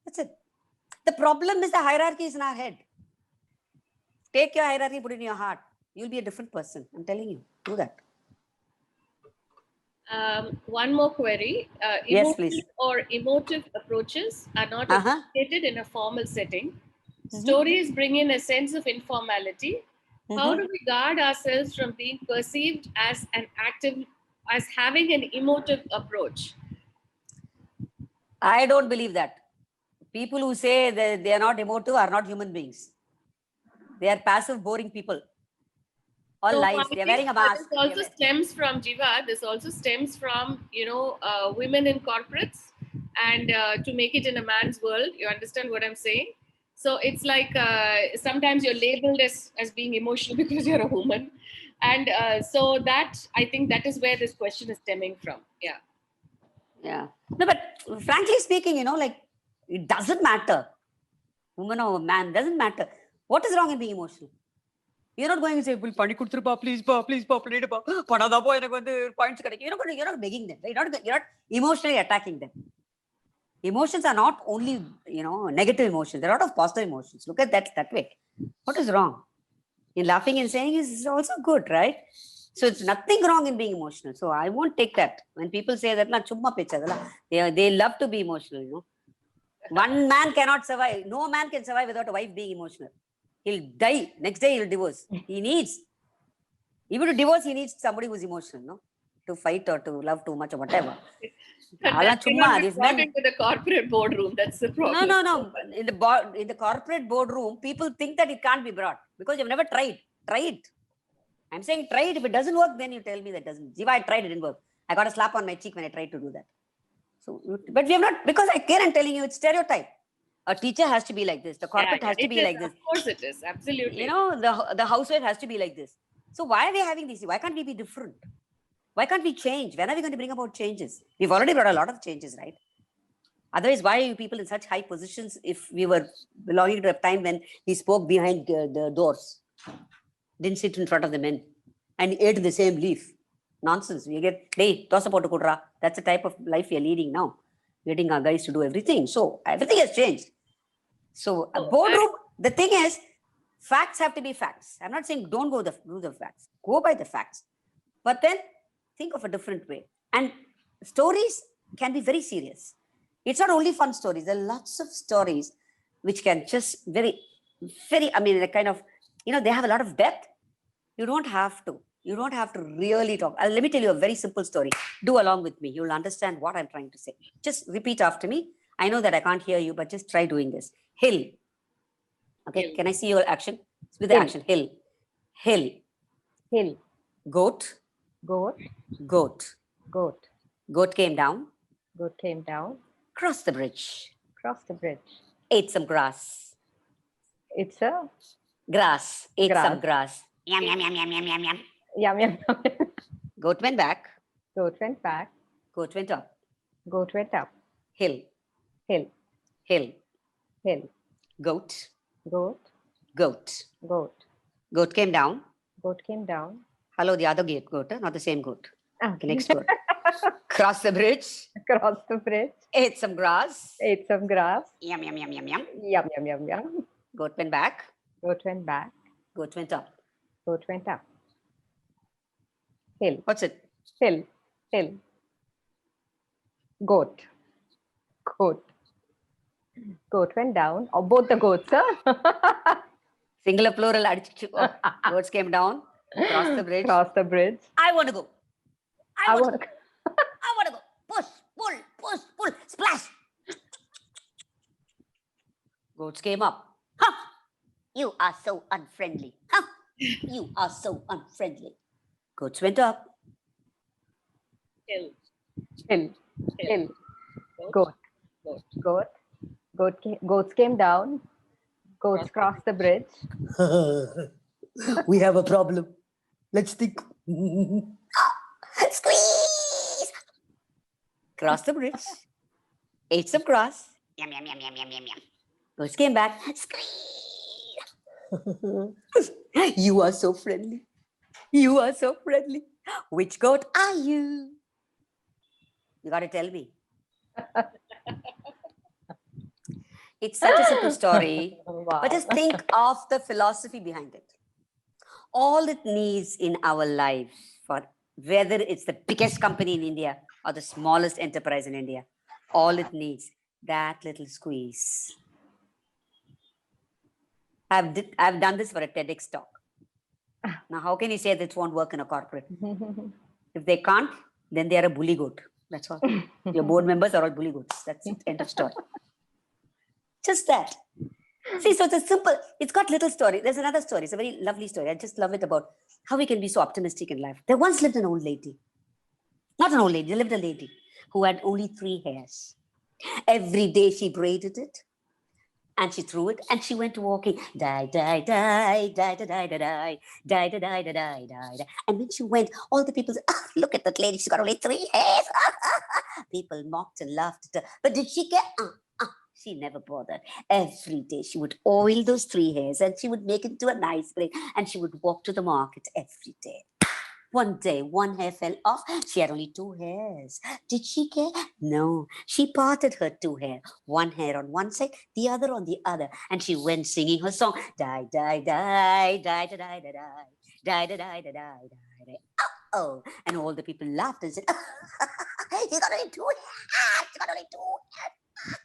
That's it. The problem is the hierarchy is in our head. Take your hierarchy, put it in your heart. You'll be a different person. I'm telling you, do that. One more query. Yes, please. Or emotive approaches are not appreciated in a formal setting. Stories bring in a sense of informality. How do we guard ourselves from being perceived as having an emotive approach? I don't believe that. People who say that they are not emotive are not human beings. They are passive, boring people. All lies. They're wearing a mask. This also stems from Jiva. This also stems from women in corporates, and to make it in a man's world. You understand what I'm saying? So it's like sometimes you're labeled as being emotional because you're a woman, and so that I think that is where this question is stemming from. Yeah. No, but frankly speaking, it doesn't matter. woman or man, doesn't matter. What is wrong in being emotional? You're not going to say, "Pani kuduthrupa, please, pa, please, pa, please, pa, panada po, enakku vandu points kadaikum." You're not begging them. Right? You're not emotionally attacking them. Emotions are not only, negative emotions. There are a lot of positive emotions. Look at that way. What is wrong? In laughing and saying is also good, right? So it's nothing wrong in being emotional. So I won't take that. When people say that, they love to be emotional, One man cannot survive. No man can survive without a wife being emotional. He'll die. Next day he'll divorce. Even to divorce, he needs somebody who's emotional, to fight or to love too much or whatever. That cannot be brought into the corporate boardroom. That's the problem. No. In the corporate boardroom, people think that it can't be brought because you've never tried. Try it. I'm saying try it. If it doesn't work, then you tell me that doesn't. Jiva, I tried, it didn't work. I got a slap on my cheek when I tried to do that. So, but we have not, because I care, I'm telling you, it's stereotype. A teacher has to be like this. The corporate has to be like this. Of course it is. Absolutely. The housewife has to be like this. So why are we having this? Why can't we be different? Why can't we change? When are we going to bring about changes? We've already brought a lot of changes, right? Otherwise, why are you people in such high positions if we were belonging to a time when we spoke behind the doors, didn't sit in front of the men, and ate the same leaf? Nonsense. We get, hey, toss about kudra. That's the type of life we are leading now. Getting our guys to do everything. So everything has changed. So a boardroom, the thing is, facts have to be facts. I'm not saying don't do the facts. Go by the facts. But then think of a different way. And stories can be very serious. It's not only fun stories. There are lots of stories which can just very, a kind of, they have a lot of depth. You don't have to really talk. Let me tell you a very simple story. Do along with me. You'll understand what I'm trying to say. Just repeat after me. I know that I can't hear you, but just try doing this. Hill. Okay, Hill. Can I see your action? With the action. Hill. Hill. Hill. Goat. Goat. Goat. Goat. Goat came down. Goat came down. Crossed the bridge. Crossed the bridge. Ate some grass. It's a grass. Ate grass. some grass. Yum, yum, yum, yum, yum, yum, yum. Yum, yum, yum. Goat went back. Goat went back. Goat went up. Goat went up. Hill. Hill. Hill. Hill. Goat. Goat. Goat. Goat. Goat came down. Goat came down. Hello, the other goat, not the same goat. Ah. Okay, next goat. Crossed the bridge. Crossed the bridge. Ate some grass. Ate some grass. Yum, yum, yum, yum, yum. Yum, yum, yum, yum. Goat went back. Goat went back. Goat went up. Goat went up. Hill. What's it? Hill. Hill. Goat. Goat. Goat went down. Or both the goats, sir. Singular, plural. Goats came down. Crossed the bridge. Crossed the bridge. I want to go. I want to I want to go. Push, pull, splash. Goats came up. Huh? You are so unfriendly. Huh? You are so unfriendly. Goats went up. Hill. Hill. Hill. Goat. Goat. Goat. Goats came down. Goats crossed the bridge. We have a problem. Let's think. Squeeze. Cross the bridge. Ate some grass. Yum, yum, yum, yum, yum, yum, yum. Goats came back. Squeeze. You are so friendly. You are so friendly. Which goat are you? You got to tell me. It's such a simple story, Wow. but just think of the philosophy behind it. All it needs in our life, for whether it's the biggest company in India or the smallest enterprise in India, all it needs, that little squeeze. I've done this for a TEDx talk. Now, how can you say this won't work in a corporate? If they can't, then they are a bully goat. That's all. Your board members are all bully goats. That's it. End of story. Just that. See, so it's a simple, it's got little story. There's another story. It's a very lovely story. I just love it about how we can be so optimistic in life. There once lived an old lady. Not an old lady, there lived a lady who had only 3 hairs. Every day she braided it and she threw it and she went walking. Die, die, die, die, die, die, die, die, die, die, die, die, die, die. And when she went, all the people said, oh, look at that lady, she's got only 3 hairs. People mocked and laughed at her. But did she care? She never bothered. Every day she would oil those 3 hairs and she would make it into a nice braid and she would walk to the market every day. One day, one hair fell off. She had only 2 hairs. Did she care? No. She parted her 2 hair. One hair on one side, the other on the other. And she went singing her song. Die, die, die, die, die, die, die, die, die, die, die, die, die. Oh, and all the people laughed and said, "He's got only 2 hairs. He's got only 2 hairs."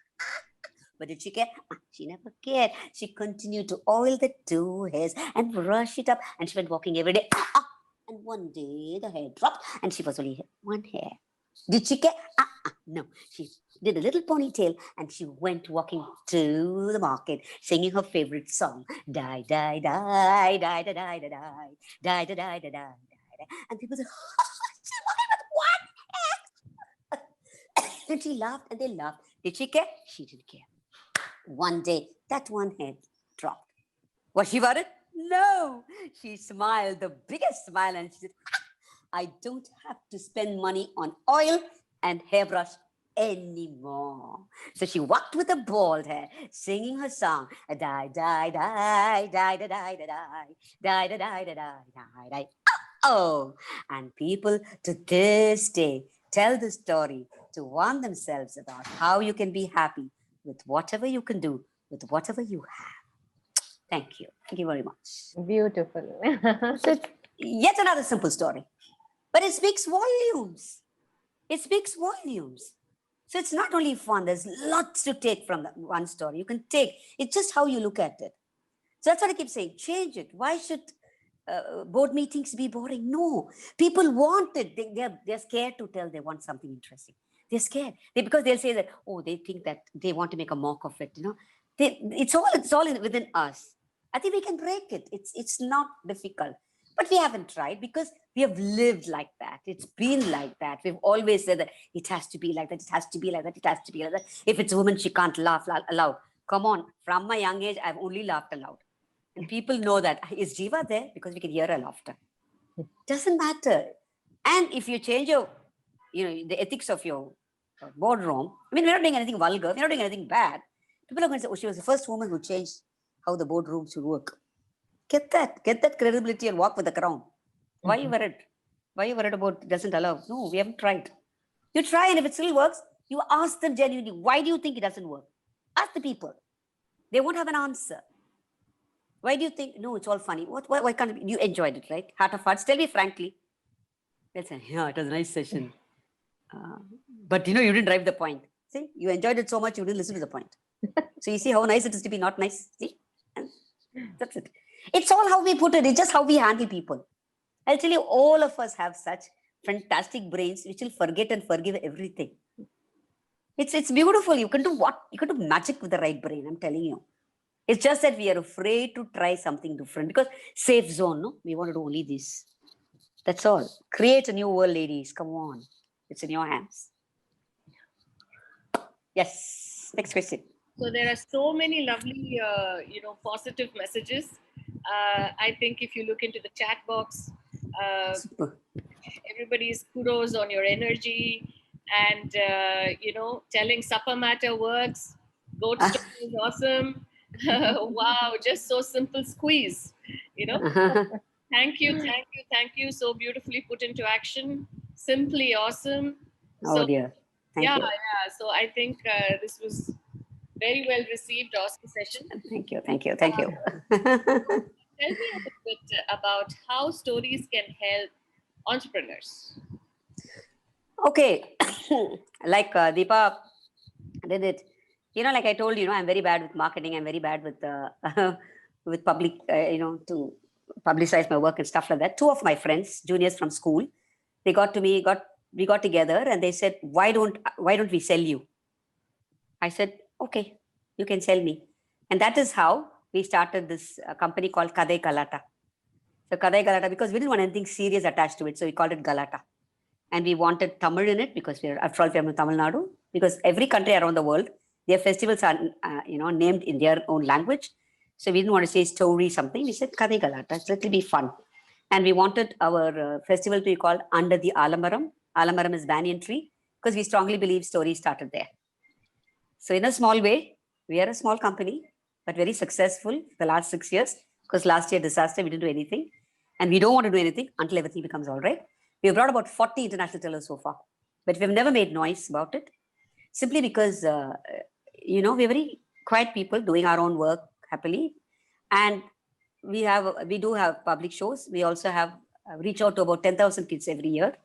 But did she care? She never cared. She continued to oil the 2 hairs and brush it up. And she went walking every day. And one day the hair dropped and she was only 1 hair. Did she care? No. She did a little ponytail and she went walking to the market singing her favorite song. Die, die, die, die, die, die, die, die, die, die, die, die, die. And people said, "She only with 1 hair." And she laughed and they laughed. Did she care? She didn't care. One day that 1 hair dropped. Was she worried? No, she smiled the biggest smile and she said, "I don't have to spend money on oil and hairbrush anymore." So she walked with a bald hair, singing her song, die, die, die, die, die, die, die, die, die, die, die, die, die. Oh, and people to this day tell the story to warn themselves about how you can be happy with whatever you can do, with whatever you have. Thank you. Thank you very much. Beautiful. So it's yet another simple story, but it speaks volumes. It speaks volumes. So it's not only fun, there's lots to take from that one story. You can take, it's just how you look at it. So that's what I keep saying, change it. Why should board meetings be boring? No, people want it. They're scared to tell they want something interesting. They're scared because they'll say that, oh, they think that they want to make a mock of it. You know, it's all within us. I think we can break it. It's not difficult, but we haven't tried because we have lived like that. It's been like that. We've always said that it has to be like that. It has to be like that. It has to be like that. If it's a woman, she can't laugh aloud. Come on. From my young age, I've only laughed aloud. And people know that. Is Jiva there? Because we can hear her laughter. Doesn't matter. And if you change the ethics of your boardroom, I mean, we're not doing anything vulgar. We're not doing anything bad. People are going to say, oh, she was the first woman who changed how the boardroom should work. Get that credibility and walk with the crown. Why are you worried? Why are you worried about it doesn't allow? No, we haven't tried. You try, and if it still works, you ask them genuinely, why do you think it doesn't work? Ask the people. They won't have an answer. Why do you think? No, it's all funny. Why can't you enjoyed it, right? Heart of hearts. Tell me frankly. They'll say, yeah, it was a nice session. But you didn't drive the point. See, you enjoyed it so much, you didn't listen to the point. So you see how nice it is to be not nice. See, and that's it. It's all how we put it. It's just how we handle people. I'll tell you, all of us have such fantastic brains which will forget and forgive everything. It's beautiful. You can do magic with the right brain. I'm telling you. It's just that we are afraid to try something different because safe zone. No, we want to do only this. That's all. Create a new world, ladies. Come on, it's in your hands. Yes. Next question. So there are so many lovely, positive messages. I think if you look into the chat box, everybody's kudos on your energy and, telling supper matter works. Goat story is awesome. Wow, just so simple squeeze, Thank you. So beautifully put into action. Simply awesome. Oh dear. Thank you. Yeah. So I think this was very well received Oscar session. Thank you. Tell me a bit about how stories can help entrepreneurs. Okay. Like Deepa did it. Like I told you, I'm very bad with marketing. I'm very bad with with public, to publicize my work and stuff like that. Two of my friends, juniors from school, they got to me, we got together and they said, why don't we sell you? I said, okay, you can sell me. And that is how we started this company called Kadai Galata. So Kadai Galata, because we didn't want anything serious attached to it. So we called it Galata. And we wanted Tamil in it because after all, we're from Tamil Nadu. Because every country around the world, their festivals are, named in their own language. So we didn't want to say story something. We said Kadai Galata. So it'll be fun. And we wanted our festival to be called Under the Alamaram. Alamaram is banyan tree because we strongly believe stories started there. So in a small way, We are a small company, but very successful the last 6 years. Because last year disaster, we didn't do anything, and we don't want to do anything until everything becomes all right. We have brought about 40 international tellers so far, but we've never made noise about it, simply because we're very quiet people doing our own work happily, and we do have public shows. We also have reach out to about 10,000 kids every year.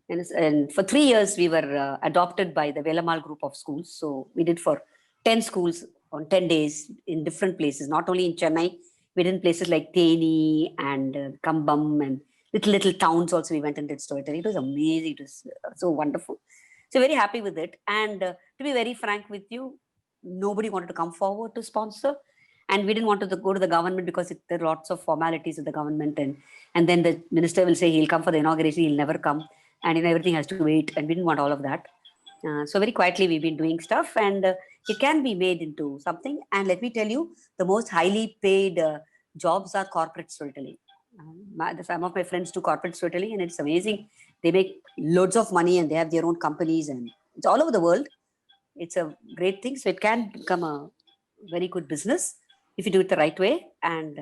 And for 3 years, we were adopted by the Velamal group of schools. So we did for 10 schools on 10 days in different places, not only in Chennai. We did in places like Teni and Kambam and little towns also. We went and did storytelling. It was amazing. It was so wonderful. So very happy with it. And to be very frank with you, nobody wanted to come forward to sponsor. And we didn't want to go to the government because there are lots of formalities with the government. And then the minister will say he'll come for the inauguration. He'll never come. And everything has to wait. And we didn't want all of that. So very quietly, we've been doing stuff. And it can be made into something. And let me tell you, the most highly paid jobs are corporate storytelling. Some of my friends do corporate storytelling, and it's amazing. They make loads of money, and they have their own companies, and it's all over the world. It's a great thing. So it can become a very good business if you do it the right way. And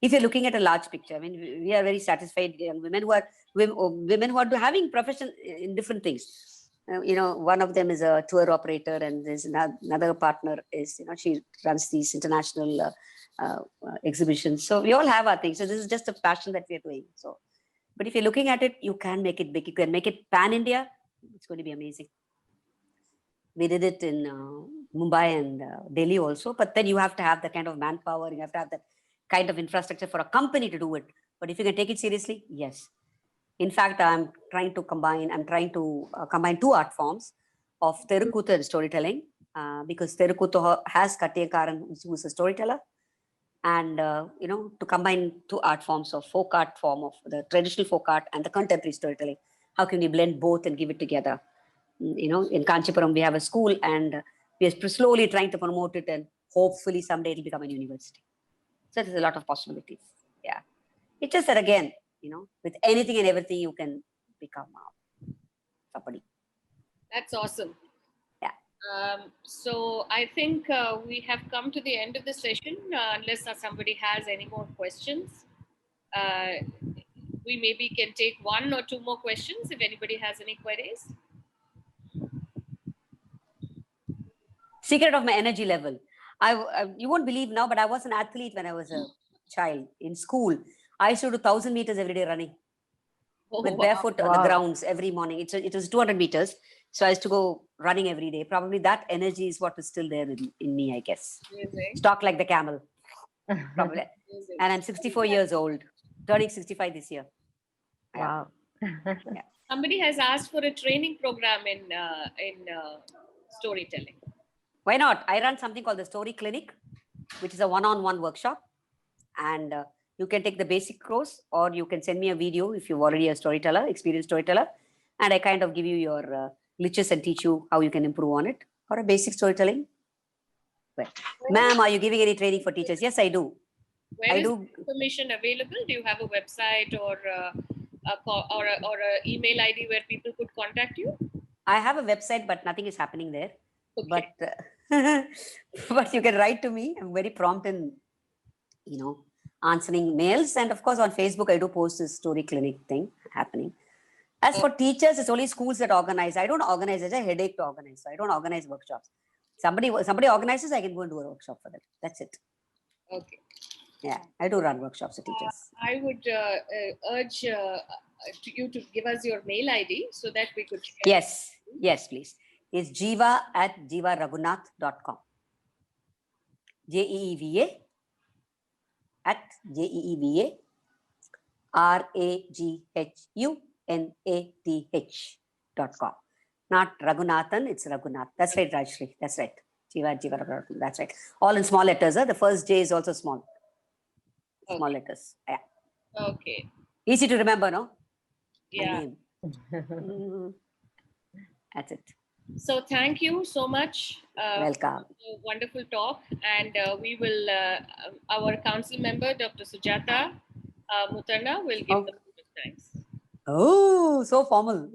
if you're looking at a large picture, I mean, we are very satisfied young women who are having profession in different things. One of them is a tour operator, and there's another partner is, she runs these international exhibitions. So we all have our things. So this is just a passion that we are doing. So, but if you're looking at it, you can make it big. You can make it pan-India. It's going to be amazing. We did it in Mumbai and Delhi also. But then you have to have the kind of manpower. You have to have that kind of infrastructure for a company to do it. But if you can take it seriously, yes. In fact, I'm trying to combine two art forms of Terukuthu and storytelling, because Terukuthu has Kattiyakaran, who's a storyteller, and to combine two art forms of folk art form of the traditional folk art and the contemporary storytelling. How can we blend both and give it together? In Kanchipuram, we have a school, and we are slowly trying to promote it, and hopefully someday it'll become a university. So there's a lot of possibilities. Yeah. It's just that, again, with anything and everything, you can become somebody. That's awesome. Yeah. So I think we have come to the end of the session. Unless somebody has any more questions, we maybe can take one or two more questions if anybody has any queries. Secret of my energy level. You won't believe now, but I was an athlete when I was a child in school. I used to do 1,000 meters every day running with barefoot on the grounds every morning. It was 200 meters. So I used to go running every day. Probably that energy is what is still there in me, I guess. Amazing. Stalk like the camel. Probably. And I'm 64 years old, turning 65 this year. Wow. Yeah. Somebody has asked for a training program in storytelling. Why not? I run something called the Story Clinic, which is a one-on-one workshop. And you can take the basic course, or you can send me a video if you're already a storyteller, experienced storyteller. And I kind of give you your glitches and teach you how you can improve on it, or a basic storytelling. Well, ma'am, are you giving any training for teachers? Yes, I do. Where is information available? Do you have a website or a email ID where people could contact you? I have a website, but nothing is happening there. Okay. But you can write to me. I'm very prompt in, answering mails. And of course, on Facebook, I do post this Story Clinic thing happening. As for teachers, it's only schools that organize. I don't organize. It's a headache to organize. So I don't organize workshops. Somebody organizes, I can go and do a workshop for them. That's it. Okay. Yeah, I do run workshops for teachers. I would urge you to give us your mail ID so that we could share. Yes, please. It's jeeva@jeevaragunath.com. jeeva@jeevaragunath.com. Not Raghunathan, it's Raghunath. That's right, Rajshri. That's right. Jeeva. That's right. All in small letters. The first J is also small. Small letters. Yeah. Okay. Easy to remember, no? Yeah. That's it. So thank you so much. Welcome. Wonderful talk. And we will, our council member, Dr. Sujata Mutarna, will give the thanks. Oh, so formal.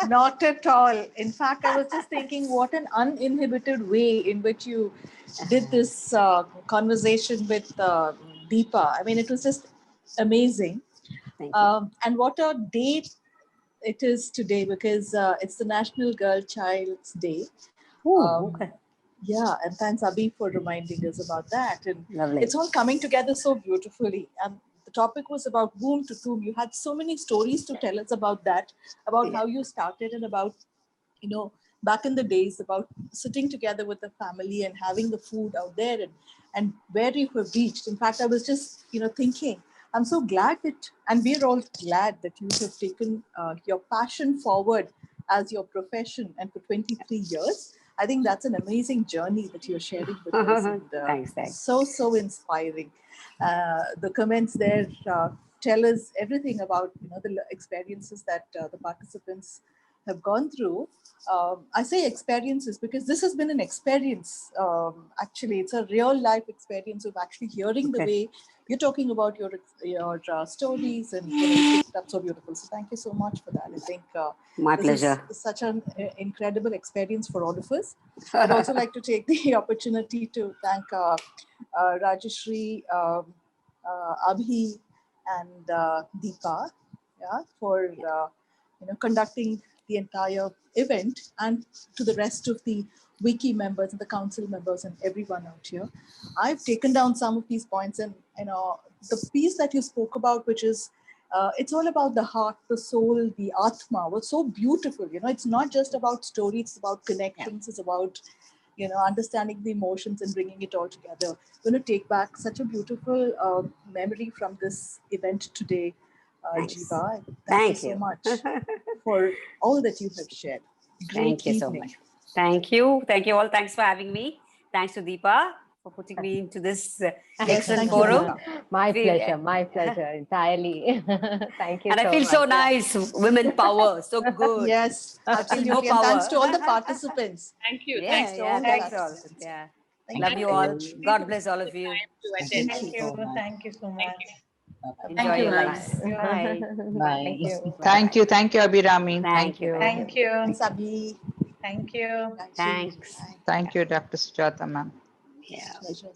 Not at all. In fact, I was just thinking what an uninhibited way in which you did this conversation with Deepa. I mean, it was just amazing. Thank you. And what a day it is today, because it's the National Girl Child's Day. Oh, okay. Yeah, and thanks Abhi for reminding us about that. And Lovely. it's all coming together so beautifully. And the topic was about womb to tomb. You had so many stories to tell us about that, about Yeah. how you started, and about, you know, back in the days, about sitting together with the family and having the food out there, and where you have reached. In fact, I was just, thinking, I'm so glad that, and we're all glad that you have taken your passion forward as your profession, and for 23 years. I think that's an amazing journey that you're sharing with us. And, Thanks. so inspiring. The comments there tell us everything about, the experiences that the participants have gone through. I say experiences because this has been an experience. Actually, it's a real life experience of actually hearing the way you're talking about your stories, and you picked up so beautiful. So thank you so much for that. I think My this pleasure. is such an incredible experience for all of us. I'd also like to take the opportunity to thank Rajeshri, Abhi, and Deepa, for conducting the entire event, and to the rest of the wiki members and the council members and everyone out here. I've taken down some of these points, and the piece that you spoke about, which is it's all about the heart, the soul, the atma, was so beautiful. It's not just about story; it's about connections. It's about understanding the emotions and bringing it all together. I'm going to take back such a beautiful memory from this event today, Thanks. Jiva. Thank you so you. much for all that you have shared. Great Thank you so evening. much. Thank you. Thank you all. Thanks for having me. Thanks to Deepa for putting me into this excellent thank you, forum. Deepa. My We- pleasure, entirely. Thank you And so I feel much. so nice. Women power. So good. Yes, More absolutely. And thanks power. to all the participants. Thank you. Yeah, Thanks to yeah. all the Thanks all. participants. Yeah. Thank Love you you very all. much. God bless all of you. to attend. Thank you. Thank you so much. Enjoy your Bye. lives. Bye. Thank you. Thank you. Thank you, Abhirami. Thank you. Thank you. Thanks, Abhi. Thank you. Rajesh. Thanks. Bye. Thank you, Dr. Sujata, ma'am. Yeah. Pleasure.